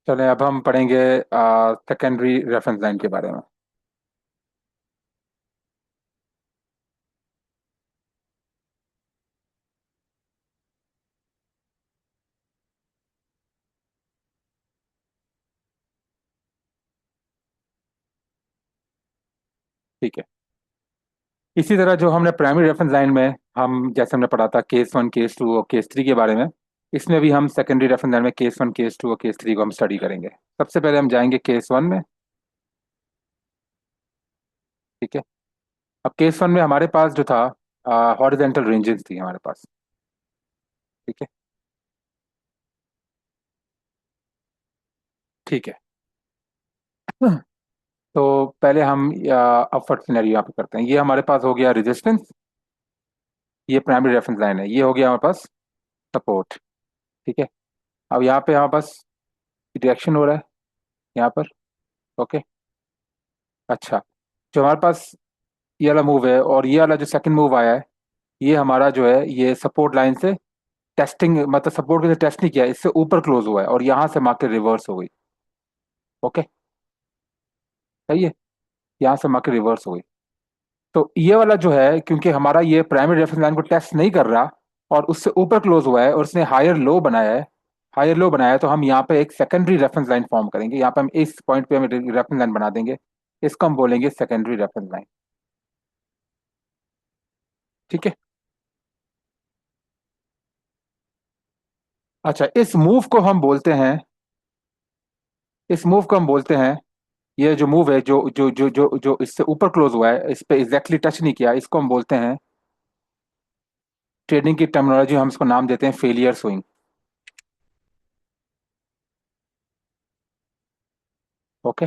चलें, अब हम पढ़ेंगे सेकेंडरी रेफरेंस लाइन के बारे में। ठीक है। इसी तरह जो हमने प्राइमरी रेफरेंस लाइन में हम जैसे हमने पढ़ा था केस वन, केस टू और केस थ्री के बारे में, इसमें भी हम सेकेंडरी रेफरेंस लाइन में केस वन, केस टू और केस थ्री को हम स्टडी करेंगे। सबसे पहले हम जाएंगे केस वन में। ठीक है। अब केस वन में हमारे पास जो था, हॉरिजेंटल रेंजेस थी हमारे पास। ठीक है। ठीक है। तो पहले हम अपवर्ड सिनेरियो यहाँ पे करते हैं। ये हमारे पास हो गया रेजिस्टेंस। ये प्राइमरी रेफरेंस लाइन है। ये हो गया हमारे पास सपोर्ट। ठीक है। अब यहाँ पे हमारे पास रिएक्शन हो रहा है यहाँ पर। ओके। अच्छा। जो हमारे पास ये वाला मूव है और ये वाला जो सेकंड मूव आया है, ये हमारा जो है ये सपोर्ट लाइन से टेस्टिंग, मतलब सपोर्ट के टेस्ट नहीं किया, इससे ऊपर क्लोज हुआ है और यहाँ से मार्केट रिवर्स हो गई। ओके। सही है। यहाँ से मार्केट रिवर्स हो गई। तो ये वाला जो है, क्योंकि हमारा ये प्राइमरी रेफरेंस लाइन को टेस्ट नहीं कर रहा और उससे ऊपर क्लोज हुआ है और उसने हायर लो बनाया है, हायर लो बनाया है, तो हम यहाँ पे एक सेकेंडरी रेफरेंस लाइन फॉर्म करेंगे। यहाँ पे हम इस पॉइंट पे हम रेफरेंस लाइन बना देंगे। इसको हम बोलेंगे सेकेंडरी रेफरेंस लाइन। ठीक है। अच्छा, इस मूव को हम बोलते हैं, ये जो मूव है जो इससे ऊपर क्लोज हुआ है, इस पे एग्जैक्टली टच नहीं किया, इसको हम बोलते हैं, ट्रेडिंग की टर्मिनोलॉजी हम इसको नाम देते हैं failure swing. Okay.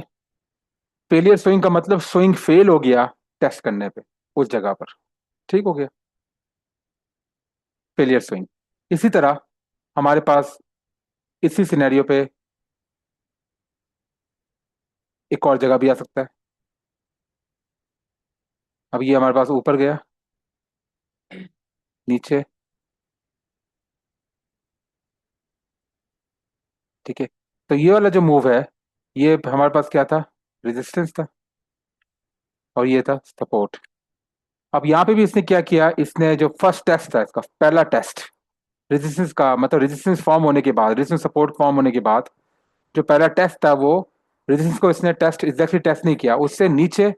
Failure swing का मतलब स्विंग फेल हो गया टेस्ट करने पे उस जगह पर। ठीक हो गया। Failure swing. इसी तरह हमारे पास इसी सिनेरियो पे एक और जगह भी आ सकता है। अब ये हमारे पास ऊपर गया, नीचे। ठीक है। तो ये वाला जो मूव है, ये हमारे पास क्या था? रेजिस्टेंस था और ये था सपोर्ट। अब यहाँ पे भी इसने क्या किया, इसने जो फर्स्ट टेस्ट था, इसका पहला टेस्ट, रेजिस्टेंस का मतलब रेजिस्टेंस फॉर्म होने के बाद, रेजिस्टेंस सपोर्ट फॉर्म होने के बाद जो पहला टेस्ट था, वो रेजिस्टेंस को इसने टेस्ट एग्जैक्टली टेस्ट नहीं किया, उससे नीचे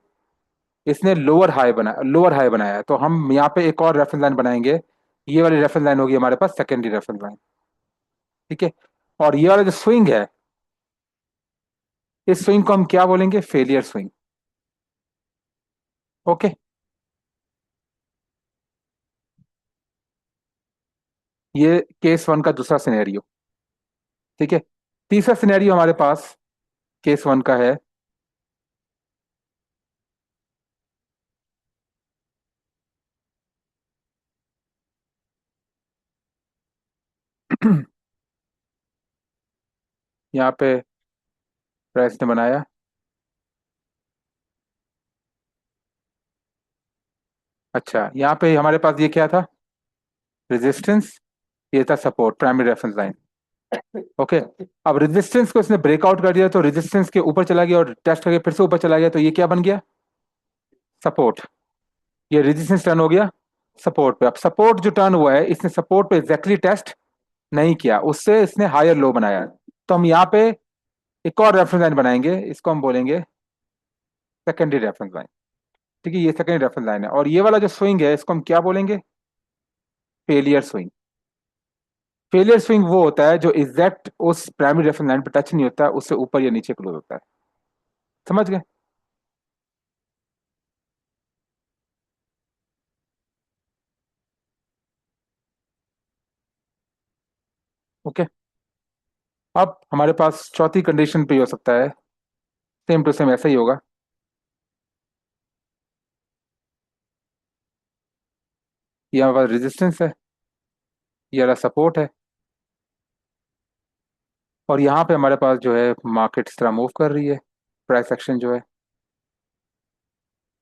इसने लोअर हाई बनाया है। तो हम यहाँ पे एक और रेफरेंस लाइन बनाएंगे। ये वाली रेफरेंस लाइन होगी हमारे पास सेकेंडरी रेफरेंस लाइन। ठीक है। और ये वाला जो स्विंग है, इस स्विंग को हम क्या बोलेंगे? Failure swing. ओके। ये केस वन का दूसरा सिनेरियो। ठीक है। तीसरा सिनेरियो हमारे पास केस वन का है। यहाँ पे प्रेस ने बनाया। अच्छा, यहाँ पे हमारे पास ये क्या था? रेजिस्टेंस। ये था support, primary reference line. Okay. अब रेजिस्टेंस को इसने ब्रेकआउट कर दिया, तो रेजिस्टेंस के ऊपर चला गया और टेस्ट करके फिर से ऊपर चला गया, तो ये क्या बन गया? सपोर्ट। ये रेजिस्टेंस टर्न हो गया सपोर्ट पे। अब सपोर्ट जो टर्न हुआ है, इसने सपोर्ट पे एग्जैक्टली टेस्ट नहीं किया, उससे इसने हायर लो बनाया। तो हम यहाँ पे एक और रेफरेंस लाइन बनाएंगे, इसको हम बोलेंगे सेकेंडरी रेफरेंस लाइन। ठीक है। ये सेकेंडरी रेफरेंस लाइन है और ये वाला जो स्विंग है, इसको हम क्या बोलेंगे? Failure swing. फेलियर स्विंग वो होता है जो एग्जैक्ट उस प्राइमरी रेफरेंस लाइन पे टच नहीं होता है, उससे ऊपर या नीचे क्लोज होता है। समझ गए? ओके। अब हमारे पास चौथी कंडीशन पे ही हो सकता है, सेम टू सेम ऐसा ही होगा। ये हमारे पास रेजिस्टेंस है, ये वाला सपोर्ट है, और यहाँ पे हमारे पास जो है मार्केट इस तरह मूव कर रही है, प्राइस एक्शन जो है।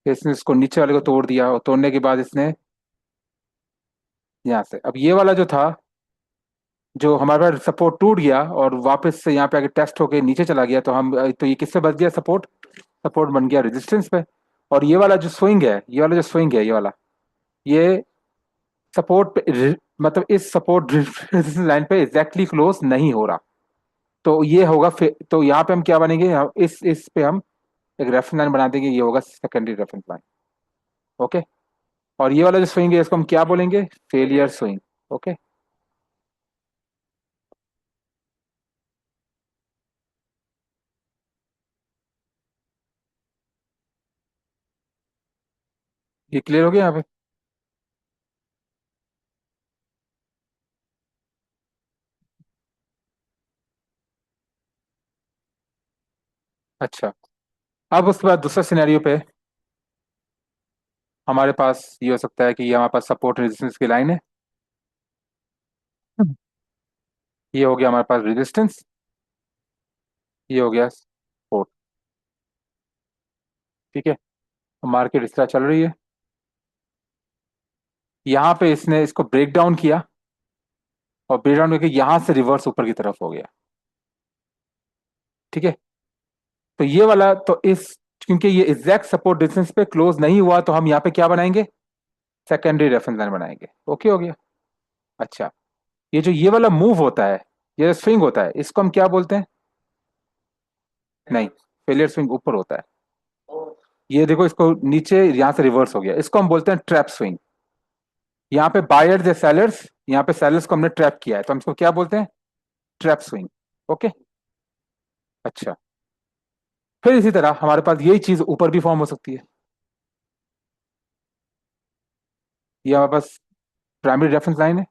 इसने इसको नीचे वाले को तोड़ दिया और तोड़ने के बाद इसने यहाँ से, अब ये वाला जो था, जो हमारे पास सपोर्ट टूट गया और वापस से यहाँ पे आके टेस्ट होके नीचे चला गया, तो हम तो ये किससे बच गया? सपोर्ट। सपोर्ट बन गया रेजिस्टेंस पे। और ये वाला जो स्विंग है, ये वाला जो स्विंग है, ये वाला, ये सपोर्ट पे मतलब इस सपोर्ट रेजिस्टेंस लाइन पे एग्जैक्टली क्लोज नहीं हो रहा। तो ये होगा फिर, तो यहाँ पे हम क्या बनेंगे, इस पे हम एक रेफरेंस लाइन बना देंगे, ये होगा सेकेंडरी रेफरेंस लाइन। ओके। और ये वाला जो स्विंग है इसको हम क्या बोलेंगे? Failure swing. ओके। ये क्लियर हो गया यहाँ पे? अच्छा। अब उसके बाद दूसरा सिनेरियो पे हमारे पास ये हो सकता है कि ये हमारे पास सपोर्ट रेजिस्टेंस की लाइन है। ये हो गया हमारे पास रेजिस्टेंस, ये हो गया सपोर्ट। ठीक है। मार्केट इस तरह चल रही है। यहाँ पे इसने इसको ब्रेक डाउन किया, और ब्रेक डाउन करके यहाँ से रिवर्स ऊपर की तरफ हो गया। ठीक है। तो ये वाला तो इस, क्योंकि ये एग्जैक्ट सपोर्ट डिस्टेंस पे क्लोज नहीं हुआ, तो हम यहाँ पे क्या बनाएंगे? सेकेंडरी रेफरेंस लाइन बनाएंगे। ओके हो गया। अच्छा। ये वाला मूव होता है, ये स्विंग होता है, इसको हम क्या बोलते हैं? नहीं, फेलियर स्विंग ऊपर होता है। ये देखो, इसको नीचे यहाँ से रिवर्स हो गया, इसको हम बोलते हैं ट्रैप स्विंग। यहाँ पे बायर्स या सेलर्स, यहाँ पे सेलर्स को हमने ट्रैप किया है, तो हम इसको क्या बोलते हैं? Trap swing. ओके। अच्छा। फिर इसी तरह हमारे पास यही चीज ऊपर भी फॉर्म हो सकती है। ये हमारे पास प्राइमरी रेफरेंस लाइन है,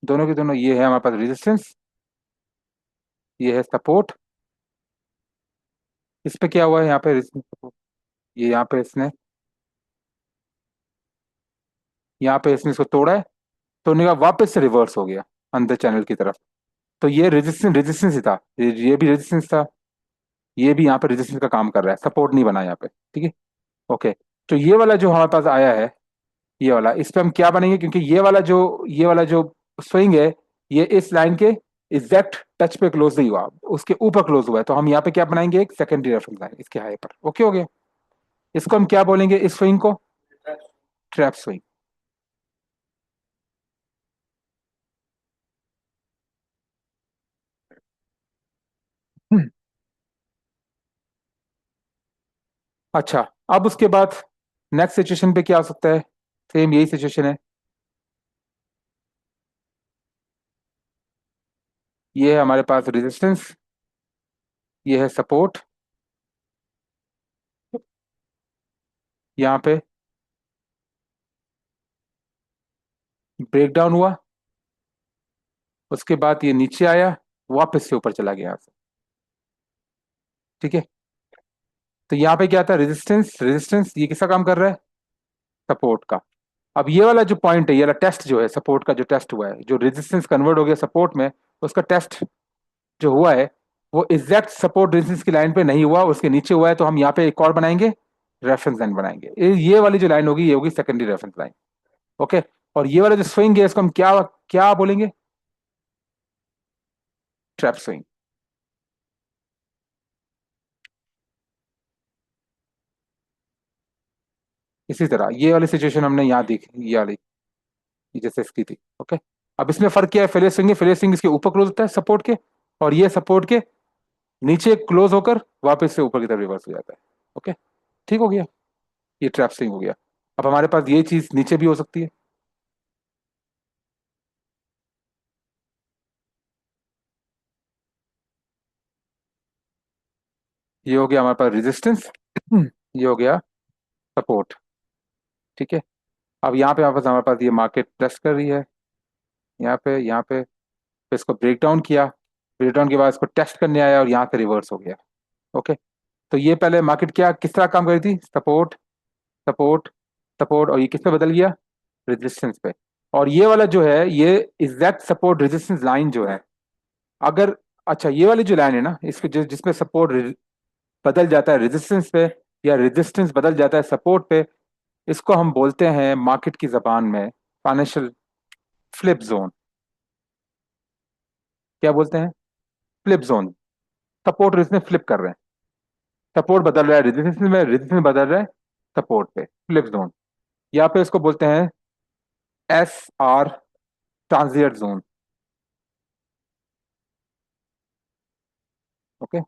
दोनों के दोनों। ये है हमारे पास रेजिस्टेंस, ये है सपोर्ट। इस पे क्या हुआ है? यहाँ पे resistance support। ये यहाँ पे इसने इसको तोड़ा है, तोड़ने का वापस से रिवर्स हो गया अंदर चैनल की तरफ। तो ये रेजिस्टेंस रेजिस्टेंस ही था, ये भी रेजिस्टेंस था, ये भी यहाँ पे रेजिस्टेंस का काम कर रहा है, सपोर्ट नहीं बना यहाँ पे। ठीक है। ओके। तो ये वाला जो हमारे पास आया है, ये वाला, इस पे हम क्या बनेंगे? क्योंकि ये वाला जो स्विंग है, ये इस लाइन के एग्जैक्ट टच पे क्लोज नहीं हुआ, उसके ऊपर क्लोज हुआ है, तो हम यहाँ पे क्या बनाएंगे? एक सेकेंडरी रेफरेंस लाइन इसके हाई पर। ओके हो गया। इसको हम क्या बोलेंगे, इस स्विंग को? Trap swing. अच्छा। अब उसके बाद नेक्स्ट सिचुएशन पे क्या हो सकता है? सेम यही सिचुएशन है। ये है हमारे पास रेजिस्टेंस, ये है सपोर्ट। यहाँ पे ब्रेक डाउन हुआ, उसके बाद ये नीचे आया, वापस से ऊपर चला गया यहाँ से। ठीक है। तो यहाँ पे क्या था? रेजिस्टेंस रेजिस्टेंस, ये किसका काम कर रहा है? सपोर्ट का। अब ये वाला जो पॉइंट है, ये वाला टेस्ट जो है, सपोर्ट का जो टेस्ट हुआ है, जो रेजिस्टेंस कन्वर्ट हो गया सपोर्ट में, उसका टेस्ट जो हुआ है, वो एग्जैक्ट सपोर्ट रेजिस्टेंस की लाइन पे नहीं हुआ, उसके नीचे हुआ है, तो हम यहाँ पे एक और बनाएंगे, रेफरेंस लाइन बनाएंगे। ये वाली जो लाइन होगी, ये होगी सेकेंडरी रेफरेंस लाइन। ओके। और ये वाला जो स्विंग है, इसको हम क्या क्या बोलेंगे? Trap swing. इसी तरह ये वाली सिचुएशन हमने यहाँ देखी, ये वाली, ये जैसे इसकी थी। ओके। अब इसमें फर्क क्या है? फेलियर स्विंग है, फेलियर स्विंग इसके ऊपर क्लोज होता है सपोर्ट के, और ये सपोर्ट के नीचे क्लोज होकर वापस से ऊपर की तरफ रिवर्स हो जाता है। ओके। ठीक हो गया। ये ट्रैप स्विंग हो गया। अब हमारे पास ये चीज नीचे भी हो सकती है। ये हो गया हमारे पास रेजिस्टेंस, ये हो गया सपोर्ट। ठीक है। अब यहाँ पे हमारे पास ये मार्केट टेस्ट कर रही है, यहाँ पे फिर इसको ब्रेक डाउन किया, ब्रेक डाउन के बाद इसको टेस्ट करने आया, और यहाँ से रिवर्स हो गया। ओके। तो ये पहले मार्केट क्या किस तरह काम कर रही थी? सपोर्ट, सपोर्ट, सपोर्ट, और ये किस पे बदल गया? रेजिस्टेंस पे। और ये वाला जो है, ये एग्जैक्ट सपोर्ट रेजिस्टेंस लाइन जो है, अगर, अच्छा, ये वाली जो लाइन है ना, इसके जिसमें सपोर्ट बदल जाता है रेजिस्टेंस पे, या रेजिस्टेंस बदल जाता है सपोर्ट पे, इसको हम बोलते हैं मार्केट की जबान में फाइनेंशियल फ्लिप जोन। क्या बोलते हैं? Flip zone. Support resistance flip कर रहे हैं, सपोर्ट बदल रहा है रेजिस्टेंस में, रेजिस्टेंस बदल रहा है सपोर्ट पे, फ्लिप जोन। यहाँ पे इसको बोलते हैं SR, ट्रांजिएंट जोन। ओके,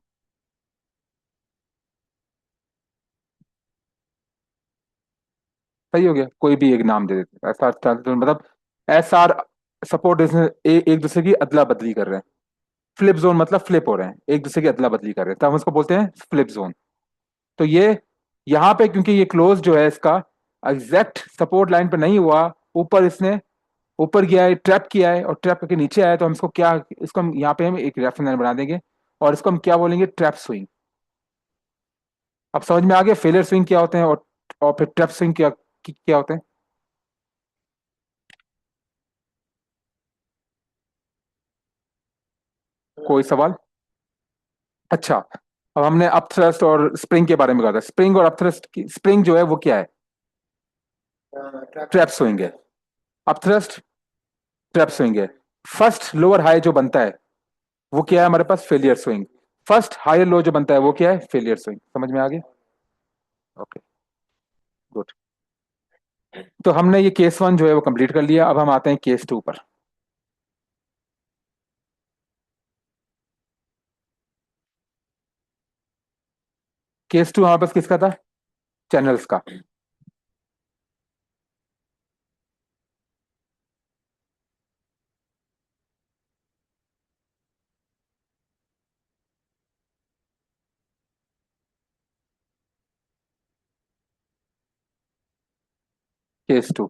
सही हो गया, कोई भी एक नाम दे देते हैं। SR ट्रांजिएंट जोन मतलब SR सपोर्ट रेजिस्टेंस एक दूसरे की अदला बदली कर रहे हैं, फ्लिप जोन मतलब फ्लिप हो रहे हैं, एक दूसरे की अदला बदली कर रहे हैं, तो हम इसको बोलते हैं फ्लिप जोन। तो ये यहाँ पे क्योंकि ये क्लोज जो है इसका एग्जैक्ट सपोर्ट लाइन पे नहीं हुआ, ऊपर इसने ऊपर गया है, ट्रैप किया है, और ट्रैप करके नीचे आया, तो हम इसको क्या, इसको हम यहाँ पे हम एक रेफरेंस लाइन बना देंगे, और इसको हम क्या बोलेंगे? Trap swing. अब समझ में आ गया फेलियर स्विंग क्या होते हैं, और फिर ट्रैप स्विंग क्या होते हैं? कोई सवाल? अच्छा, अब हमने अप थ्रस्ट और स्प्रिंग के बारे में कहा था, स्प्रिंग और अप थ्रस्ट की, स्प्रिंग जो है वो क्या है? ट्रैप स्विंग है। अप थ्रस्ट ट्रैप स्विंग है। फर्स्ट लोअर हाई जो बनता है वो क्या है हमारे पास? Failure swing. First higher low जो बनता है वो क्या है? Failure swing. समझ में आ गया? Okay, good. तो हमने ये केस वन जो है वो कंप्लीट कर लिया, अब हम आते हैं केस टू पर। केस टू हमारे पास किसका था? चैनल्स का। केस टू,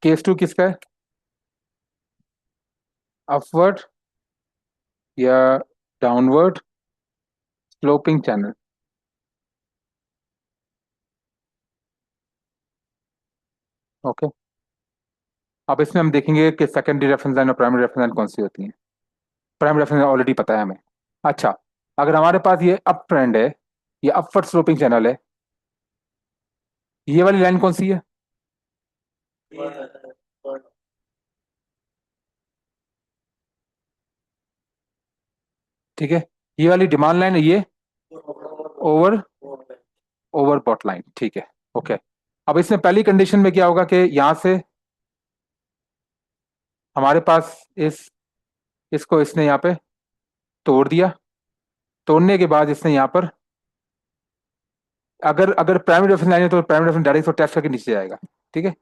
केस टू किसका है? अपवर्ड या डाउनवर्ड स्लोपिंग चैनल। ओके, अब इसमें हम देखेंगे कि सेकेंडरी रेफरेंस लाइन और प्राइमरी रेफरेंस लाइन कौन सी होती है। प्राइमरी रेफरेंस ऑलरेडी पता है हमें। अच्छा, अगर हमारे पास ये अप ट्रेंड है, ये अपवर्ड स्लोपिंग चैनल है, ये वाली लाइन कौन सी है? ठीक है, ये वाली डिमांड लाइन है, ये ओवर ओवरबॉट लाइन। ठीक है, ओके। अब इसमें पहली कंडीशन में क्या होगा कि यहां से हमारे पास इसको इसने यहाँ पे तोड़ दिया, तोड़ने के बाद इसने यहाँ पर, अगर अगर प्राइमरी रेफरेंस लाइन है तो प्राइमरी रेफरेंस डायरेक्ट टेस्ट करके नीचे जाएगा। ठीक है,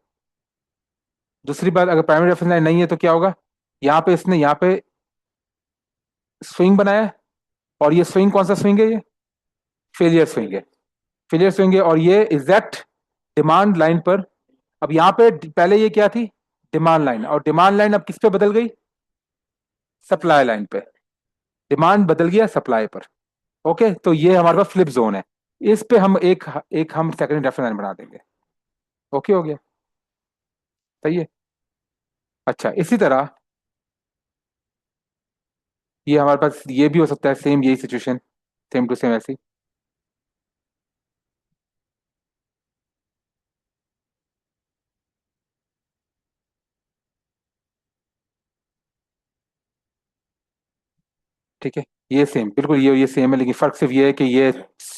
दूसरी बात, अगर प्राइमरी रेफरेंस लाइन नहीं है तो क्या होगा? यहाँ पे इसने यहाँ पे स्विंग बनाया है, और ये स्विंग कौन सा स्विंग है? ये फेलियर स्विंग है। फेलियर स्विंग है, और ये एग्जैक्ट डिमांड लाइन पर। अब यहाँ पे पहले ये क्या थी? डिमांड लाइन, और डिमांड लाइन अब किस पे बदल गई? सप्लाई लाइन पे। डिमांड बदल गया सप्लाई पर। ओके, तो ये हमारे पास फ्लिप जोन है। इस पे हम एक एक हम सेकंड रेफरेंस लाइन बना देंगे। ओके हो गया? सही है। अच्छा, इसी तरह ये हमारे पास ये भी हो सकता है, सेम यही सिचुएशन, सेम टू सेम ऐसी। ठीक है, ये सेम बिल्कुल, ये सेम है, लेकिन फर्क सिर्फ ये है कि ये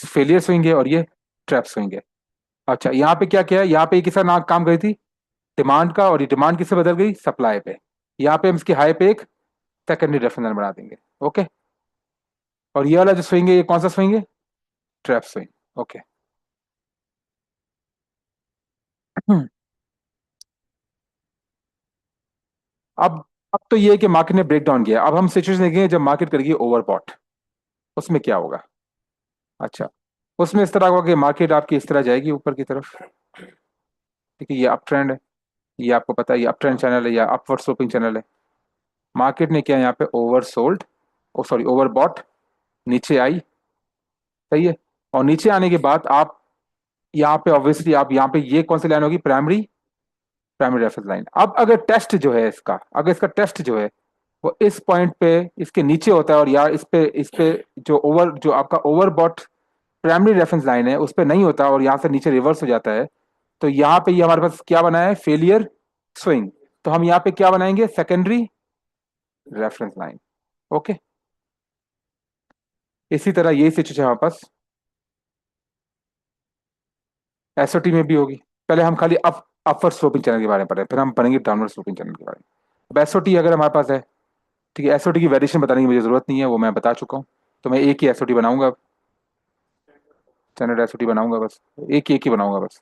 फेलियर स्विंग है और ये ट्रैप स्विंग है। अच्छा, यहाँ पे क्या क्या है? यहाँ पे ये किसका नाम काम करी थी? डिमांड का, और ये डिमांड किससे बदल गई? सप्लाई पे। यहाँ पे हम इसकी हाई पे एक सेकेंडरी रेफरेंस बना देंगे। ओके, और ये वाला जो स्विंग है ये कौन सा स्विंग है? Trap swing. ओके। अब तो ये है कि मार्केट ने ब्रेक डाउन किया, अब हम सिचुएशन देखेंगे जब मार्केट करेगी ओवरबॉट, उसमें क्या होगा। अच्छा, उसमें इस तरह होगा कि मार्केट आपकी इस तरह जाएगी ऊपर की तरफ। ठीक है, ये अप ट्रेंड है, ये आपको पता है, ये अप ट्रेंड चैनल है या अपवर्ड स्लोपिंग चैनल है। मार्केट ने किया यहाँ पे ओवर सोल्ड, ओ सॉरी ओवर बॉट, नीचे आई। सही है, और नीचे आने के बाद आप यहाँ पे ऑब्वियसली आप यहाँ पे ये कौन सी लाइन होगी? Primary primary reference line. अब अगर टेस्ट जो है इसका, अगर इसका टेस्ट जो है वो इस पॉइंट पे इसके नीचे होता है, और यार इस पे जो आपका overbought primary reference line है उस पे नहीं होता, और यहाँ से नीचे रिवर्स हो जाता है, तो यहाँ पे ये हमारे पास क्या बना है? Failure swing. तो हम यहाँ पे क्या बनाएंगे? Secondary reference line. ओके, इसी तरह यही सिचुएशन हमारे पास एसओटी में भी होगी। पहले हम खाली अपवर्ड स्लोपिंग चैनल के बारे में पढ़ रहे हैं, फिर हम पढ़ेंगे डाउनवर्ड स्लोपिंग चैनल के बारे में। अब एसओटी अगर हमारे पास है, ठीक है, एसओटी की वेरिएशन बताने की मुझे जरूरत नहीं है, वो मैं बता चुका हूँ। तो मैं एक ही एसओटी बनाऊंगा अब, स्टैंडर्ड एसओटी बनाऊंगा बस, एक ही बनाऊंगा बस।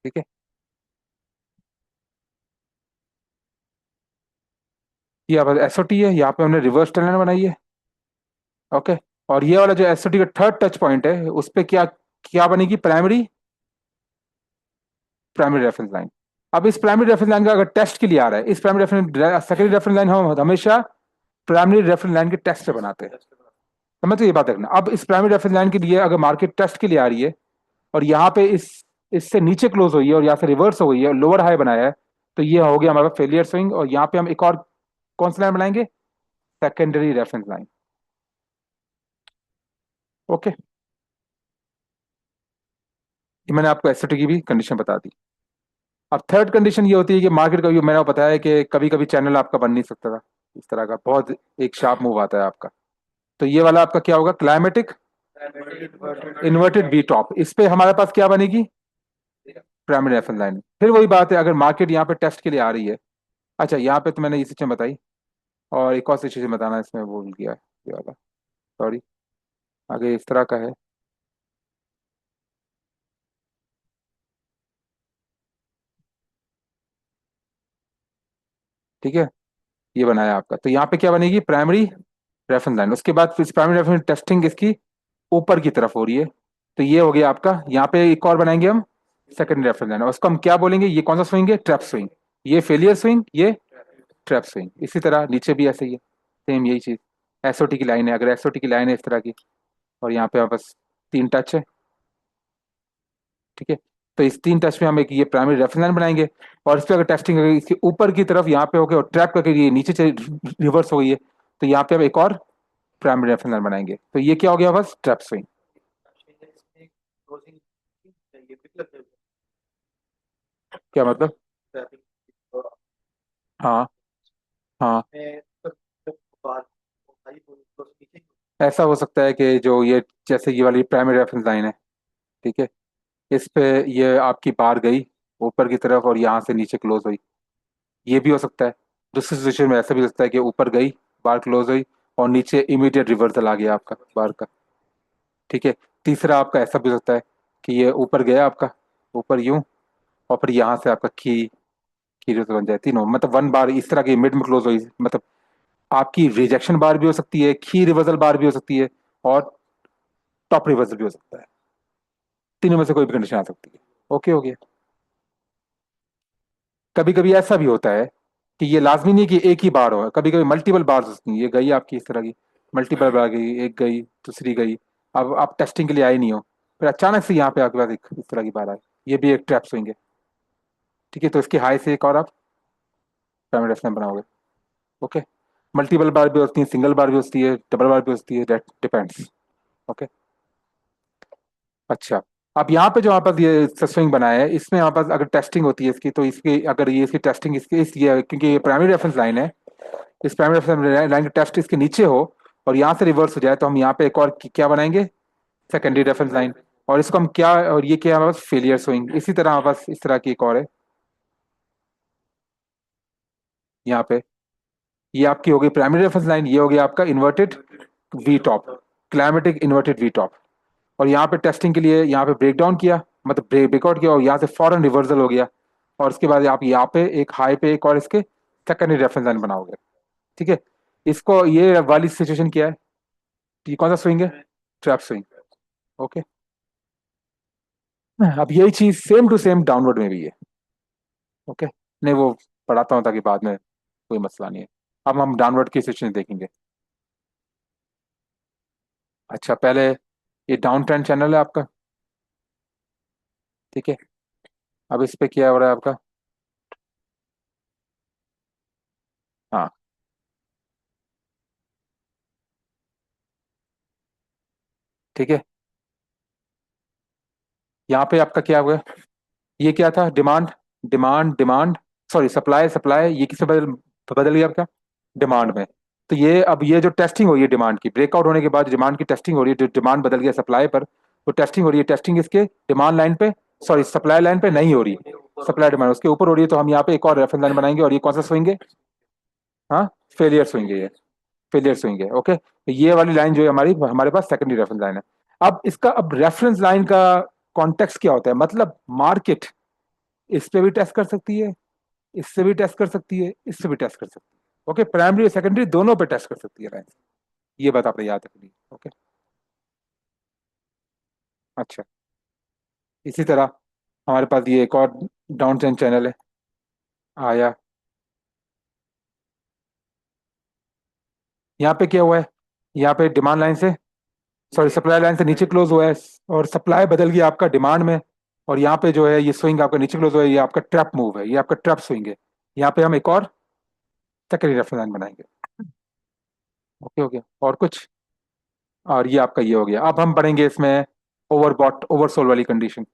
ठीक है, ये अब एसओटी है, यहाँ पे हमने रिवर्स टनल बनाई है। ओके, और ये वाला जो एसओटी का थर्ड टच पॉइंट है, उस पे क्या क्या बनेगी, प्राइमरी प्राइमरी रेफरेंस लाइन। अब इस प्राइमरी रेफरेंस लाइन का अगर टेस्ट के लिए आ रहा है, इस primary reference secondary reference line हम हमेशा प्राइमरी रेफरेंस लाइन के टेस्ट से बनाते हैं। समझ, तो ये बात रखना। अब इस प्राइमरी रेफरेंस लाइन के लिए अगर मार्केट टेस्ट के लिए आ रही है, और यहाँ पे इस इससे नीचे क्लोज हुई है और यहाँ से रिवर्स हो गई है, लोअर हाई बनाया है, तो ये हो गया हमारा फेलियर स्विंग। और यहाँ पे हम एक और कौन सी लाइन बनाएंगे, सेकेंडरी रेफरेंस लाइन। ओके, ये मैंने आपको एसओटी की भी कंडीशन बता दी। अब थर्ड कंडीशन ये होती है कि मार्केट का, ये मैंने आपको बताया कि कभी कभी चैनल आपका बन नहीं सकता था, इस तरह का बहुत एक शार्प मूव आता है आपका। तो ये वाला आपका क्या होगा, क्लाइमेटिक इन्वर्टेड बी टॉप। इस पे हमारे पास क्या बनेगी, प्राइमरी रेफरेंस लाइन। फिर वही बात है, अगर मार्केट यहाँ पे टेस्ट के लिए आ रही है, अच्छा यहाँ पे तो मैंने ये सिस्टम बताई, और एक और सिचुएशन बताना इसमें भूल गया, ये वाला, सॉरी, आगे इस तरह का है। ठीक है, ये बनाया आपका, तो यहाँ पे क्या बनेगी, प्राइमरी रेफरेंस लाइन। उसके बाद फिर प्राइमरी रेफरेंस टेस्टिंग इसकी ऊपर की तरफ हो रही है, तो ये हो गया आपका। यहाँ पे एक और बनाएंगे हम, सेकंड रेफरेंस लाइन, और उसको हम क्या बोलेंगे, ये कौन सा स्विंग है, ट्रैप स्विंग। ये फेलियर स्विंग, ये ट्रैप स्विंग। इसी तरह नीचे भी ऐसे ही है, सेम यही चीज। एसओटी की लाइन है, अगर एसओटी की लाइन है इस तरह की, और यहाँ पे बस तीन टच है। ठीक है, तो इस तीन टच में हम एक ये प्राइमरी रेफरेंस लाइन बनाएंगे, और इस पर अगर टेस्टिंग अगर इसके ऊपर की तरफ यहाँ पे होके और ट्रैप करके ये नीचे से रिवर्स हो गई है, तो यहाँ पे हम एक और प्राइमरी रेफरेंस लाइन बनाएंगे, तो ये क्या हो गया, बस ट्रैप स्विंग। क्या मतलब, हाँ, हाँ, ऐसा हो सकता है कि जो ये, जैसे ये वाली प्राइमरी रेफरेंस लाइन है, ठीक है, इस पे ये आपकी बार गई ऊपर की तरफ और यहाँ से नीचे क्लोज हुई, ये भी हो सकता है। दूसरी सिचुएशन में ऐसा भी हो सकता है कि ऊपर गई, बार क्लोज हुई, और नीचे इमीडिएट रिवर्सल आ गया आपका बार का। ठीक है, तीसरा आपका ऐसा भी हो सकता है कि ये ऊपर गया आपका, ऊपर यूं, और फिर यहाँ से आपका की रिवर्सल बन जाए, तीनों मतलब वन बार इस तरह की मिड में क्लोज हुई, मतलब आपकी रिजेक्शन बार भी हो सकती है, की रिवर्सल बार भी हो सकती है, और टॉप रिवर्सल भी हो सकता है। तीनों में से कोई भी कंडीशन आ सकती है। ओके, हो गया। कभी कभी ऐसा भी होता है कि ये लाजमी नहीं कि एक ही बार हो, कभी कभी मल्टीपल बार होती हैं, ये गई आपकी इस तरह की, मल्टीपल बार गई, एक गई, दूसरी गई, अब आप टेस्टिंग के लिए आए नहीं हो, फिर अचानक से यहाँ पे आपके पास एक इस तरह की बार आए, ये भी एक ट्रैप स्विंग है। ठीक है, तो इसके हाई से एक और आप पिरामिड एस्केम बनाओगे। ओके, मल्टीपल बार भी होती है, सिंगल बार भी होती है, डबल बार भी होती है, दैट डिपेंड्स। ओके, अच्छा, अब यहाँ पे जो हमारे पास ये स्विंग बनाया है, इसमें हमारे पास अगर टेस्टिंग होती है इसकी, तो इसकी अगर ये इसकी टेस्टिंग इसकी इसलिए क्योंकि ये प्राइमरी रेफरेंस लाइन है, इस प्राइमरी रेफरेंस लाइन का टेस्ट इसके नीचे हो और यहाँ से रिवर्स हो जाए, तो हम यहाँ पे एक और क्या बनाएंगे, सेकेंडरी रेफरेंस लाइन। और इसको हम क्या, और ये क्या है हमारे पास, फेलियर स्विंग। इसी तरह हमारे पास इस तरह की एक और है यहाँ पे, ये आपकी हो गई प्राइमरी रेफरेंस लाइन, ये हो गया आपका inverted we top, climatic inverted we top. और यहाँ पे टेस्टिंग के लिए यहाँ पे ब्रेक डाउन किया, मतलब ब्रेकआउट किया, और यहाँ से फॉरन रिवर्सल हो गया, और उसके बाद आप यहाँ पे एक हाई पे एक और इसके सेकेंडरी रेफरेंस लाइन बनाओगे। ठीक है, इसको ये वाली सिचुएशन क्या है, ये कौन सा स्विंग है, ट्रैप स्विंग। ओके, अब यही चीज सेम टू सेम डाउनवर्ड में भी है। ओके, नहीं वो पढ़ाता हूँ ताकि बाद में कोई मसला नहीं है। अब हम डाउनवर्ड की सिचुएशन देखेंगे। अच्छा, पहले ये डाउन ट्रेंड चैनल है आपका, ठीक है, अब इस पे क्या हो रहा है आपका, हाँ, ठीक है, यहाँ पे आपका क्या हुआ? ये क्या था? Demand, demand, demand, sorry supply, supply, ये किससे बदल बदल गया आपका? डिमांड में। तो ये अब ये जो टेस्टिंग हो रही है डिमांड की, ब्रेकआउट होने के बाद डिमांड की टेस्टिंग हो रही है, जो डिमांड बदल गया सप्लाई पर, तो टेस्टिंग हो रही है। टेस्टिंग इसके डिमांड लाइन पे, सॉरी सप्लाई लाइन पे नहीं हो रही, सप्लाई डिमांड उसके ऊपर हो रही है। तो हम यहाँ पे एक और रेफरेंस लाइन बनाएंगे, और ये कौन सा स्विंग है? हाँ, फेलियर स्विंग है ये, फेलियर स्विंग है। ओके, तो ये वाली लाइन जो है हमारी, हमारे पास सेकेंडरी रेफरेंस लाइन है। अब इसका, अब रेफरेंस लाइन का कॉन्टेक्स्ट क्या होता है? मतलब मार्केट इस पे भी टेस्ट कर सकती है, इससे भी टेस्ट कर सकती है, इससे भी टेस्ट कर सकती है। ओके, प्राइमरी और सेकेंडरी दोनों पे टेस्ट कर सकती है लाइन। ये बात आपने याद रखनी है। ओके, अच्छा। इसी तरह हमारे पास ये एक और डाउन ट्रेंड चैनल है, आया। यहाँ पे क्या हुआ है? यहाँ पे डिमांड लाइन से, सॉरी सप्लाई लाइन से नीचे क्लोज हुआ है, और सप्लाई बदल गया आपका डिमांड में। और यहाँ पे जो है ये स्विंग आपका नीचे क्लोज हुआ है, ये आपका ट्रैप मूव है, ये आपका ट्रैप स्विंग है। यहाँ पे हम एक और सेकेंडरी रेफरेंस लाइन बनाएंगे। ओके, हो गया? और कुछ? और ये आपका ये हो गया। अब हम बढ़ेंगे इसमें ओवरबॉट ओवरसोल्ड वाली कंडीशन।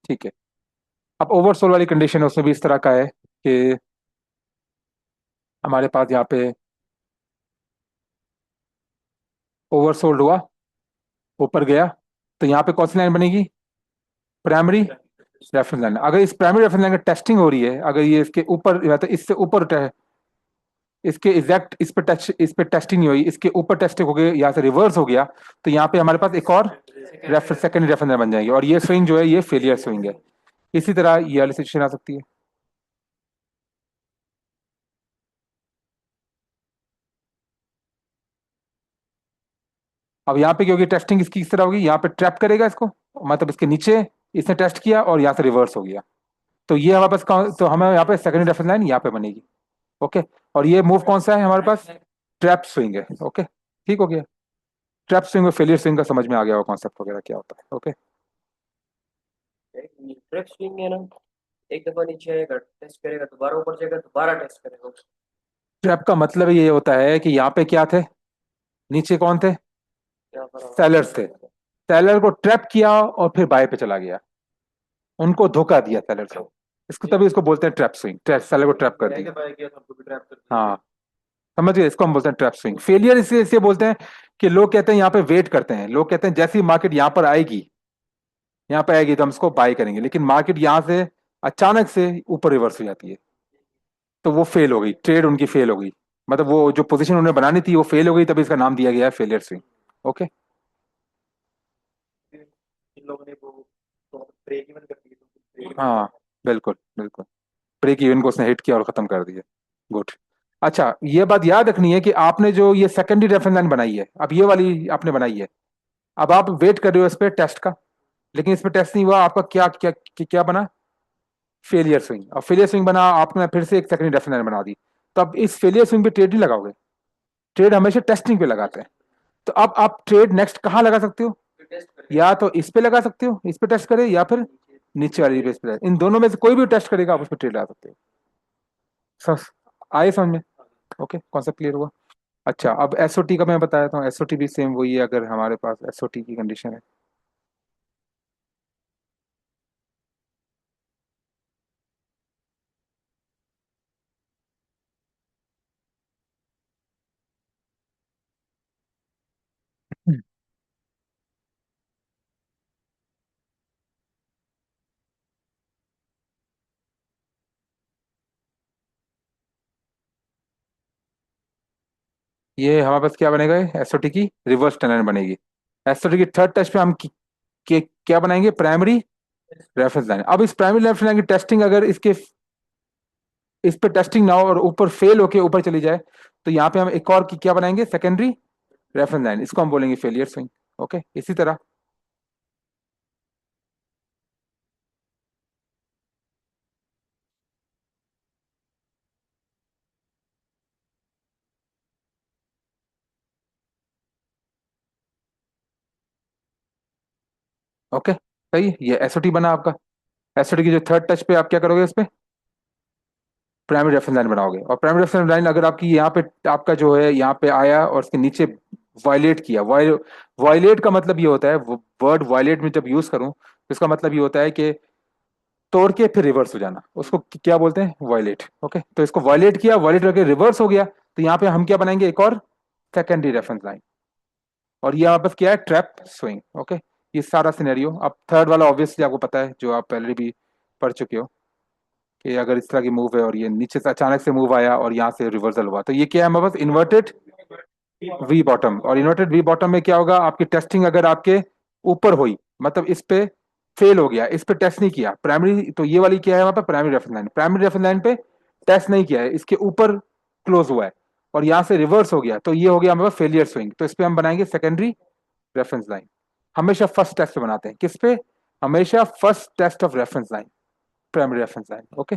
ठीक है। अब ओवरसोल्ड वाली कंडीशन उसमें भी इस तरह का है कि हमारे पास यहाँ पे ओवरसोल्ड हुआ, ऊपर गया, तो यहाँ पे कौन सी लाइन बनेगी? Primary reference line. अगर इस प्राइमरी रेफरेंस लाइन की टेस्टिंग हो रही है, अगर ये इसके ऊपर या तो इससे ऊपर इसके एग्जैक्ट इस पे टच, इस पे टेस्टिंग नहीं हुई, इसके ऊपर टेस्टिंग हो गई, यहाँ से रिवर्स हो गया, तो यहाँ पे हमारे पास एक और रेफर सेकेंड रेफरेंस बन जाएंगे, और ये स्विंग जो है ये फेलियर स्विंग है। इसी तरह ये वाली सिचुएशन आ सकती है। अब यहाँ पे क्योंकि टेस्टिंग इसकी इस तरह होगी, यहाँ पे ट्रैप करेगा इसको, मतलब इसके नीचे इसने टेस्ट किया और यहाँ से रिवर्स हो गया। तो ये हमारे पास तो हमें यहाँ पे सेकेंड रेफरेंस लाइन यहाँ पे बनेगी। ओके, और ये मूव कौन सा है हमारे पास? ट्रैप स्विंग है। ओके, ठीक हो गया। ट्रैप स्विंग और फेलियर स्विंग का समझ में आ गया होगा कॉन्सेप्ट वगैरह क्या होता है। ओके, ट्रैप स्विंग है ना, एक दफा नीचे आएगा टेस्ट करेगा, दोबारा ऊपर जाएगा दोबारा टेस्ट करेगा। ट्रैप का मतलब ये होता है कि यहाँ पे क्या थे? नीचे कौन थे? यहाँ पर सेलर्स थे। सेलर को ट्रैप किया और फिर बाय पे चला गया, उनको धोखा दिया सेलर को। इसको तभी इसको बोलते हैं ट्रैप स्विंग, ट्रैप, सेलर को ट्रैप कर दिया। बाय किया तो हमको भी ट्रैप कर दिया। हाँ, समझ गए? इसको हम बोलते हैं ट्रैप स्विंग। फेलियर इसलिए इसलिए बोलते हैं कि लोग कहते हैं यहाँ पे वेट करते हैं, लोग कहते हैं जैसी मार्केट यहाँ पर आएगी, यहाँ पे आएगी तो हम इसको बाय करेंगे, लेकिन मार्केट यहाँ से अचानक से ऊपर रिवर्स हो जाती है, तो वो फेल हो गई, ट्रेड उनकी फेल हो गई। मतलब वो जो पोजीशन उन्हें बनानी थी वो फेल हो गई, तभी इसका नाम दिया गया है फेलियर स्विंग। ओके। इन लोगों ने वो ब्रेक इवन कर दिया, तो ब्रेक इवन हाँ, बिल्कुल बिल्कुल। ब्रेक इवन को उसने हिट किया और खत्म कर दिया। गुड। अच्छा, ये बात याद रखनी है कि आपने जो ये सेकेंडरी रेफरेंस लाइन बनाई है, अब ये वाली आपने बनाई है, अब आप वेट कर रहे हो इस पे टेस्ट का, लेकिन इस पे टेस्ट नहीं हुआ आपका, क्या क्या क्या बना? Failure swing. और फेलियर स्विंग बना, आपने फिर से एक सेकेंडरी रेफरेंस लाइन बना दी। तो अब इस फेलियर स्विंग पे ट्रेड नहीं लगाओगे, ट्रेड हमेशा टेस्टिंग पे लगाते हैं। तो अब आप ट्रेड नेक्स्ट कहाँ लगा सकते हो? टेस्ट करेगा। या तो इस पे लगा सकते हो, इस पे टेस्ट करे, या फिर नीचे वाली पे, इस पे, इन दोनों में से कोई भी टेस्ट करेगा आप उस पर ट्रेड लगा सकते हो। समझ आए समझ में? ओके, कॉन्सेप्ट क्लियर हुआ? अच्छा, अब एसओटी का मैं बताया था, एसओटी भी सेम वही है। अगर हमारे पास एसओटी की कंडीशन है, ये हमारे पास क्या बनेगा? एसओटी की रिवर्स टेनर बनेगी। एसओटी की थर्ड टेस्ट पे हम क्या बनाएंगे? Primary reference line. अब इस प्राइमरी रेफरेंस लाइन की टेस्टिंग अगर इसके इस पे टेस्टिंग ना हो और ऊपर फेल होके ऊपर चली जाए, तो यहाँ पे हम एक और की क्या बनाएंगे? Secondary reference line. इसको हम बोलेंगे फेलियर स्विंग। ओके, इसी तरह। ओके, सही। ये एसओटी बना आपका। एसओटी की जो थर्ड टच पे आप क्या करोगे? इस पे प्राइमरी रेफरेंस लाइन बनाओगे, और प्राइमरी रेफरेंस लाइन अगर आपकी यहाँ पे, आपका जो है यहाँ पे आया और उसके नीचे वायलेट किया, वायलेट का मतलब ये होता है, वर्ड वायलेट में जब यूज करूं तो इसका मतलब ये होता है कि तोड़ के फिर रिवर्स हो जाना, उसको क्या बोलते हैं, वायलेट। ओके, तो इसको वायलेट किया, वायलेट करके रिवर्स हो गया, तो यहाँ पे हम क्या बनाएंगे, एक और सेकेंडरी रेफरेंस लाइन। और ये हमारे पास क्या है, ट्रैप स्विंग। ओके, ये सारा सिनेरियो। अब थर्ड वाला ऑब्वियसली आपको पता है, जो आप पहले भी पढ़ चुके हो, कि अगर इस तरह की मूव है और ये नीचे से अचानक से मूव आया और यहाँ से रिवर्सल हुआ, तो ये क्या है हमारे पास, इन्वर्टेड वी बॉटम। और इन्वर्टेड वी बॉटम में क्या होगा, आपकी टेस्टिंग अगर आपके ऊपर हुई, मतलब इस पे फेल हो गया, इस पे टेस्ट नहीं किया प्राइमरी, तो ये वाली क्या है वहां पर, primary reference line. Primary reference line पे टेस्ट नहीं किया है, इसके ऊपर क्लोज हुआ है और यहाँ से रिवर्स हो गया, तो ये हो गया हमारे पास फेलियर स्विंग। तो इस पे हम बनाएंगे सेकेंडरी रेफरेंस लाइन। हमेशा फर्स्ट टेस्ट पे बनाते हैं, किस पे, हमेशा first test of reference line, primary reference line. Okay,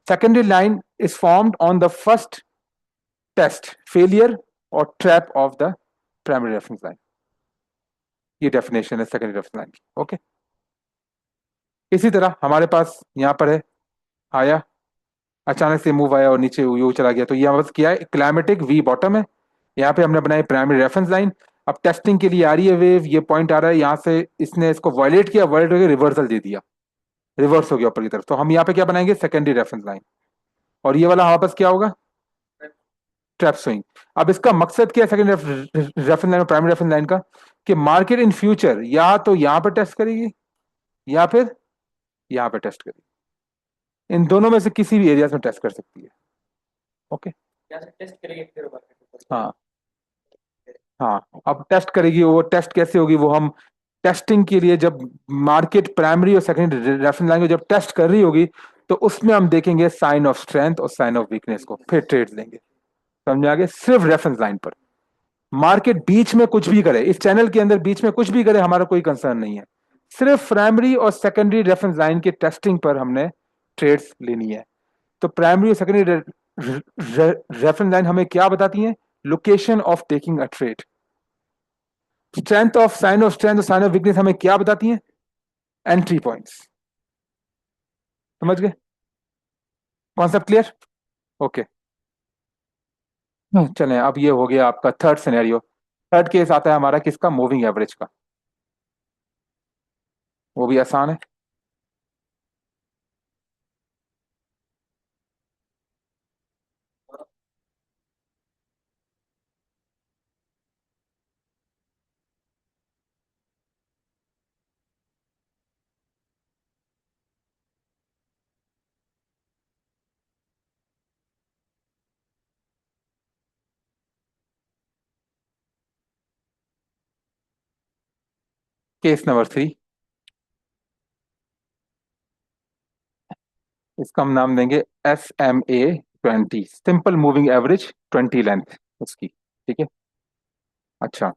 secondary line is formed on the first test failure or trap of the primary reference line. ये डेफिनेशन है secondary reference line की। Okay, इसी तरह हमारे पास यहाँ पर है, आया, अचानक से मूव आया और नीचे यू चला गया, तो ये हमारे पास क्या है, क्लाइमेटिक वी बॉटम है। यहाँ पे हमने बनाई प्राइमरी रेफरेंस लाइन। अब टेस्टिंग के लिए आ रही है वेव, ये पॉइंट आ रहा है यहाँ से, इसने इसको वायलेट किया, वायलेट करके रिवर्सल दे दिया, रिवर्स हो गया ऊपर की तरफ, तो हम यहाँ पे क्या बनाएंगे, सेकेंडरी रेफरेंस लाइन। और ये वाला हमारे पास क्या होगा, ट्रैप स्विंग। अब इसका मकसद क्या है सेकंड रेफरेंस लाइन और प्राइमरी रेफरेंस लाइन का, कि मार्केट इन फ्यूचर या तो यहां पर टेस्ट करेगी या फिर यहां पर टेस्ट करेगी, इन दोनों में से किसी भी एरिया में टेस्ट कर सकती है। ओके, यहाँ से टेस्ट करेंगे फिर मार्केट हाँ, हाँ, अब टेस्ट करेगी, वो टेस्ट कैसे होगी, वो हम टेस्टिंग के लिए जब मार्केट प्राइमरी और सेकेंडरी रेफरेंस लाइन को जब टेस्ट कर रही होगी, तो उसमें हम देखेंगे साइन ऑफ स्ट्रेंथ और साइन ऑफ वीकनेस को, फिर ट्रेड लेंगे। समझ आ गया, सिर्फ रेफरेंस लाइन पर। मार्केट बीच में कुछ भी करे, इस चैनल के अंदर बीच में कुछ भी करे, हमारा कोई कंसर्न नहीं है, सिर्फ प्राइमरी और सेकेंडरी रेफरेंस लाइन की टेस्टिंग पर हमने ट्रेड्स लेनी है। तो प्राइमरी और सेकेंडरी रेफरेंस लाइन हमें क्या बताती है, location of taking a trade. Strength of, sign of strength और साइन ऑफ वीकनेस हमें क्या बताती है, एंट्री पॉइंट्स। समझ गए, कॉन्सेप्ट क्लियर। ओके, चलें, अब ये हो गया आपका थर्ड सिनेरियो। थर्ड केस आता है हमारा किसका, मूविंग एवरेज का। वो भी आसान है। केस नंबर 3, इसका हम नाम देंगे SMA 20, simple moving average 20 length उसकी। ठीक है, अच्छा,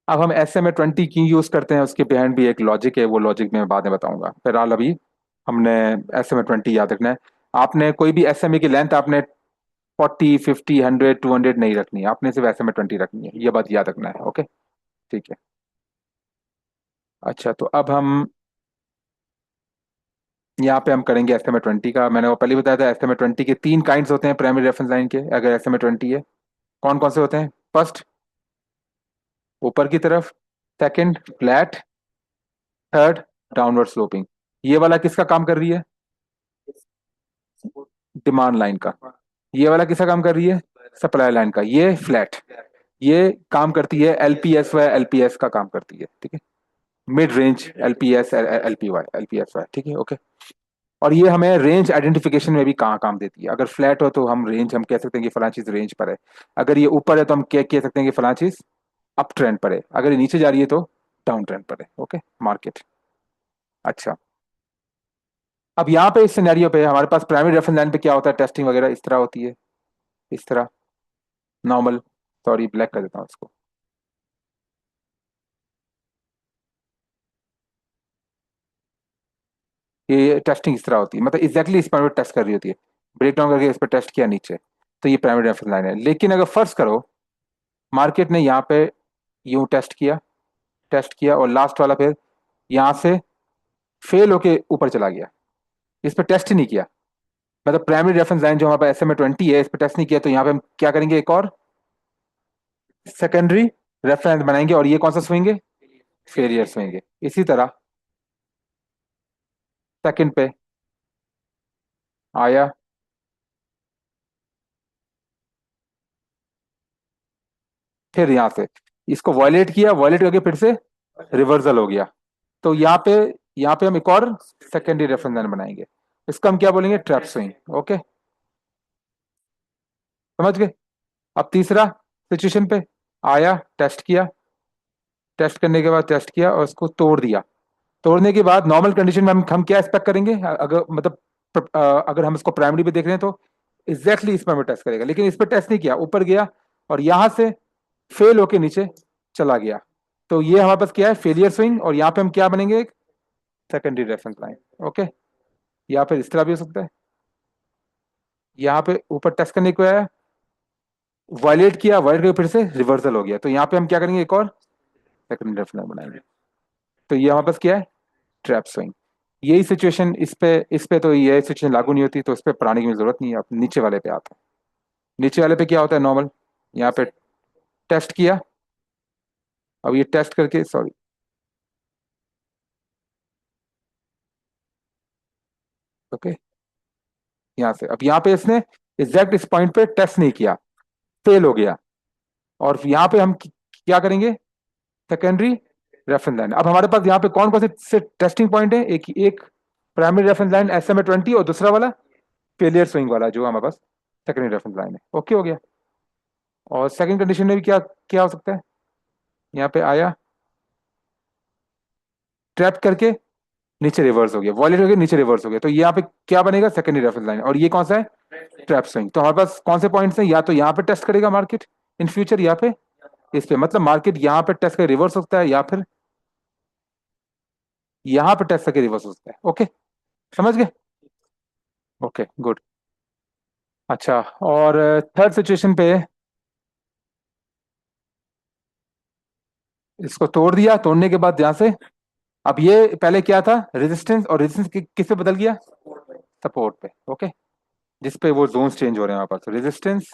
अब हम SMA 20 क्यों यूज करते हैं, उसके बिहाइंड भी एक लॉजिक है, वो लॉजिक मैं बाद में बताऊंगा। फिलहाल अभी हमने SMA 20 याद रखना है। आपने कोई भी SMA की लेंथ आपने 40, 50, 100, 200 नहीं रखनी है, आपने सिर्फ SMA 20 रखनी है, ये बात याद रखना है। ओके, ठीक है। अच्छा, तो अब हम यहाँ पे हम करेंगे SMA 20 का। मैंने वो पहले ही बताया था, SMA 20 के 3 काइंड्स होते हैं प्राइमरी रेफरेंस लाइन के, अगर SMA 20 है। कौन कौन से होते हैं, फर्स्ट ऊपर की तरफ, second flat, third downward sloping. ये वाला किसका काम कर रही है, डिमांड लाइन का। ये वाला किसका काम कर रही है, सप्लाई लाइन का। ये फ्लैट, ये काम करती है LPS का काम करती है। ठीक है, मिड रेंज LPS, LPS ठीक है। ओके, और ये हमें रेंज आइडेंटिफिकेशन में भी कहाँ काम देती है। अगर फ्लैट हो तो हम रेंज, हम कह सकते हैं कि फला चीज रेंज पर है। अगर ये ऊपर है तो हम क्या कह सकते हैं कि फला चीज अप ट्रेंड पर है। अगर ये नीचे जा रही है तो डाउन ट्रेंड पर है। Okay, market. अच्छा, अब यहाँ पे इस सिनेरियो पे हमारे पास प्राइमरी रेफरेंस लाइन पे क्या होता है, टेस्टिंग वगैरह इस तरह होती है, इस तरह नॉर्मल, सॉरी ब्लैक कर देता हूँ इसको। ये टेस्टिंग इस तरह होती है, मतलब एग्जैक्टली इस पर टेस्ट कर रही होती है, ब्रेक डाउन करके इस पर टेस्ट किया नीचे, तो ये प्राइमरी रेफरेंस लाइन है। लेकिन अगर फर्ज करो मार्केट ने यहाँ पे यूं टेस्ट किया और लास्ट वाला फिर यहाँ से फेल होके ऊपर चला गया, इस पर टेस्ट ही नहीं किया, मतलब प्राइमरी रेफरेंस लाइन जो हमारे पास SMA-20 है, इस पर टेस्ट नहीं किया, तो यहाँ पे हम क्या करेंगे, एक और सेकेंडरी रेफरेंस बनाएंगे, और ये कौन सा स्विंग है, फेलियर स्विंग है। इसी तरह सेकंड पे आया, फिर यहां से इसको वायलेट किया, वायलेट करके फिर से रिवर्सल हो गया। तो यहाँ पे हम एक और सेकेंडरी रेफरेंस लाइन बनाएंगे। इसका हम क्या बोलेंगे, ट्रैप स्विंग। ओके, समझ गए। अब तीसरा सिचुएशन पे आया, टेस्ट किया, टेस्ट करने के बाद टेस्ट किया और उसको तोड़ दिया। तोड़ने के बाद नॉर्मल कंडीशन में हम क्या एक्सपेक्ट करेंगे, अगर मतलब अगर हम इसको प्राइमरी पे देख रहे हैं तो एग्जैक्टली इस पर हमें टेस्ट करेगा, लेकिन इस पर टेस्ट नहीं किया, ऊपर गया और यहां से फेल होके नीचे चला गया। तो ये हमारे पास क्या है, फेलियर स्विंग, और यहाँ पे हम क्या बनेंगे, एक सेकेंडरी रेफरेंस लाइन। ओके, या फिर इस तरह भी हो सकता है, यहाँ पे ऊपर टेस्ट करने को आया, वायलेट किया, वायलेट करके फिर से रिवर्सल हो गया, तो यहाँ पे हम क्या करेंगे, एक और सेकेंडरी रेफरेंस लाइन बनाएंगे। तो ये हमारे पास क्या है, ट्रैप स्विंग। यही सिचुएशन इस पे तो ये सिचुएशन लागू नहीं होती, तो इस पे पढ़ाने की जरूरत नहीं है। आप नीचे वाले पे आते हैं। नीचे वाले पे क्या होता है, नॉर्मल यहाँ पे टेस्ट किया, अब ये टेस्ट करके, सॉरी, ओके, यहाँ से अब यहाँ पे इसने एग्जैक्ट इस पॉइंट पे टेस्ट नहीं किया, फेल हो गया, और यहाँ पे हम क्या करेंगे, सेकेंडरी रेफरेंस लाइन। अब हमारे पास यहाँ पे कौन कौन से टेस्टिंग पॉइंट है, एक एक प्राइमरी रेफरेंस लाइन SMA-20, और दूसरा वाला फेलियर स्विंग वाला जो हमारे पास सेकेंडरी रेफरेंस लाइन है। ओके, हो गया। और सेकंड कंडीशन में भी क्या क्या हो सकता है, यहाँ पे आया, ट्रैप करके नीचे रिवर्स हो गया, वॉलेट करके नीचे रिवर्स हो गया, तो यहाँ पे क्या बनेगा, सेकेंडरी रेफरेंस लाइन। और ये कौन सा है, ट्रैप स्विंग। तो हमारे पास कौन से पॉइंट्स हैं, या तो यहाँ पे टेस्ट करेगा मार्केट इन फ्यूचर, या पे इस पे, मतलब मार्केट यहाँ पे टेस्ट करके रिवर्स हो सकता है, या फिर यहाँ पे टेस्ट करके रिवर्स हो सकता है। ओके, समझ गए। Okay, good. अच्छा, और थर्ड सिचुएशन पे इसको तोड़ दिया, तोड़ने के बाद यहाँ से, अब ये पहले क्या था, रेजिस्टेंस, और रेजिस्टेंस किस पे बदल गया, सपोर्ट पे। ओके, जिस पे वो जोन्स चेंज हो रहे हैं हमारे पास, रेजिस्टेंस,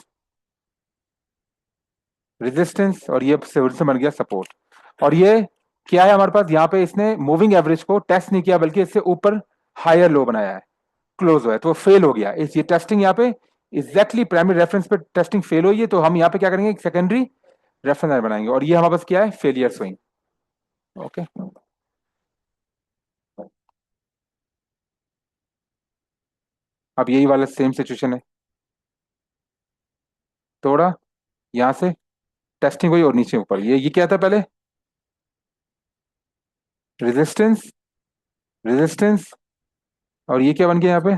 रेजिस्टेंस, और ये से बन गया सपोर्ट। और ये क्या है हमारे पास, यहाँ पे इसने मूविंग एवरेज को टेस्ट नहीं किया, बल्कि इससे ऊपर हायर लो बनाया है, क्लोज हुआ है, तो वो फेल हो गया। इस ये टेस्टिंग यहाँ पे एग्जैक्टली प्राइमरी रेफरेंस पे टेस्टिंग फेल हुई है, तो हम यहाँ पे क्या करेंगे, सेकेंडरी रेफरेंस बनाएंगे, और ये हमारे पास क्या है, फेलियर स्विंग। ओके, अब यही वाला सेम सिचुएशन है, तोड़ा, यहाँ से टेस्टिंग हुई, और नीचे ऊपर, ये क्या था पहले, रेजिस्टेंस, रेजिस्टेंस, और ये क्या बन गया यहाँ पे,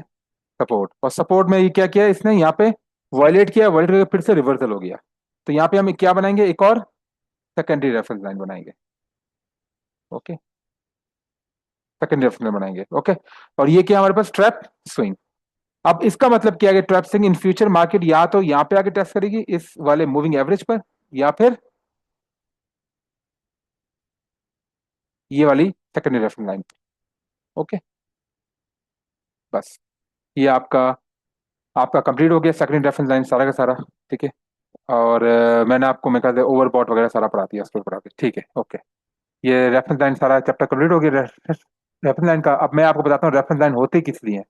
सपोर्ट। और सपोर्ट में ये क्या किया इसने, यहाँ पे वायलेट किया, वायलेट करके फिर से रिवर्सल हो गया। तो यहाँ पे हम क्या बनाएंगे, एक और सेकेंडरी रेफरेंस लाइन बनाएंगे। ओके, सेकेंडरी रेफरेंस लाइन बनाएंगे। ओके, और ये क्या हमारे पास, ट्रैप स्विंग। अब इसका मतलब क्या है, trap swing in future market या तो यहाँ पे आके टेस्ट करेगी इस वाले मूविंग एवरेज पर, या फिर ये वाली सेकेंडरी रेफरेंस लाइन। ओके, बस ये आपका आपका कंप्लीट हो गया, सेकेंडरी रेफरेंस लाइन सारा का सारा। ठीक है, और मैंने आपको मेरे ख्याल से ओवरबॉट वगैरह सारा पढ़ा दिया, उसको पढ़ा के, ठीक है। ओके, ये रेफरेंस लाइन सारा चैप्टर कंप्लीट हो गया। रेफरेंस लाइन का अब मैं आपको बताता हूँ, रेफरेंस लाइन होती किस लिए है।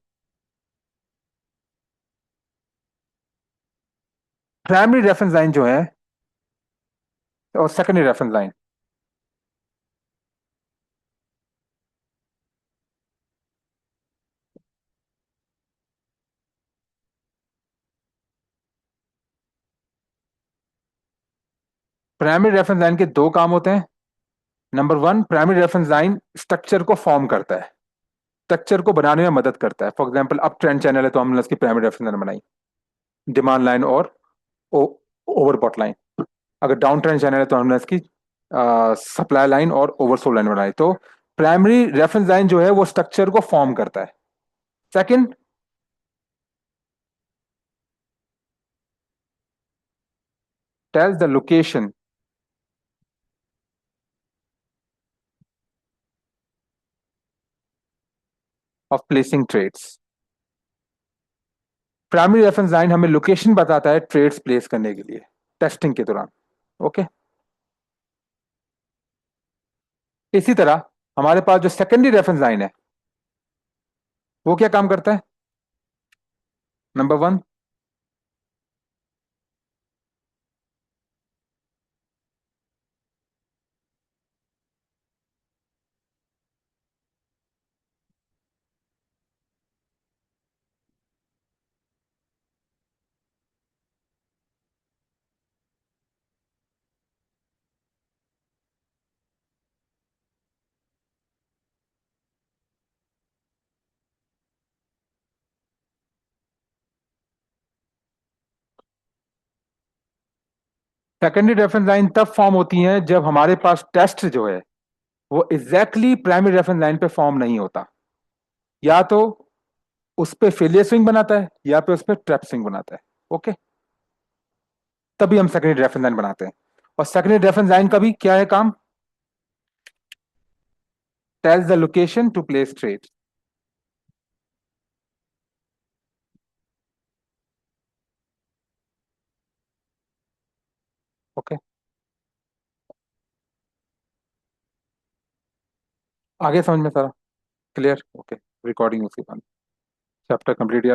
प्राइमरी रेफरेंस लाइन जो है, और secondary reference line, primary reference line के दो काम होते हैं। Number one, primary reference line structure को फॉर्म करता है, स्ट्रक्चर को बनाने में मदद करता है। For example, up trend channel है तो हमने उसकी प्राइमरी रेफरेंस लाइन बनाई, डिमांड लाइन और ओवरबॉट लाइन। अगर डाउन ट्रेंड चैनल है तो हमने इसकी सप्लाई लाइन और ओवरसोल्ड लाइन बनाई। तो प्राइमरी रेफरेंस लाइन जो है वो स्ट्रक्चर को फॉर्म करता है। Second, tells the location of placing trades. Primary reference line हमें लोकेशन बताता है ट्रेड्स प्लेस करने के लिए टेस्टिंग के दौरान। ओके। इसी तरह हमारे पास जो सेकेंडरी रेफरेंस लाइन है वो क्या काम करता है? Number one, secondary reference line तब फॉर्म होती है जब हमारे पास टेस्ट जो है वो एग्जैक्टली प्राइमरी रेफरेंस लाइन पे फॉर्म नहीं होता। या तो उस पे फेलियर स्विंग बनाता है या पे उस पे ट्रैप स्विंग बनाता है। ओके। तभी हम सेकेंडरी रेफरेंस लाइन बनाते हैं। और सेकेंडरी रेफरेंस लाइन का भी क्या है काम? Tells the location to place trade. Okay. आगे समझ में सारा क्लियर? ओके। रिकॉर्डिंग उसके बाद चैप्टर कंप्लीट।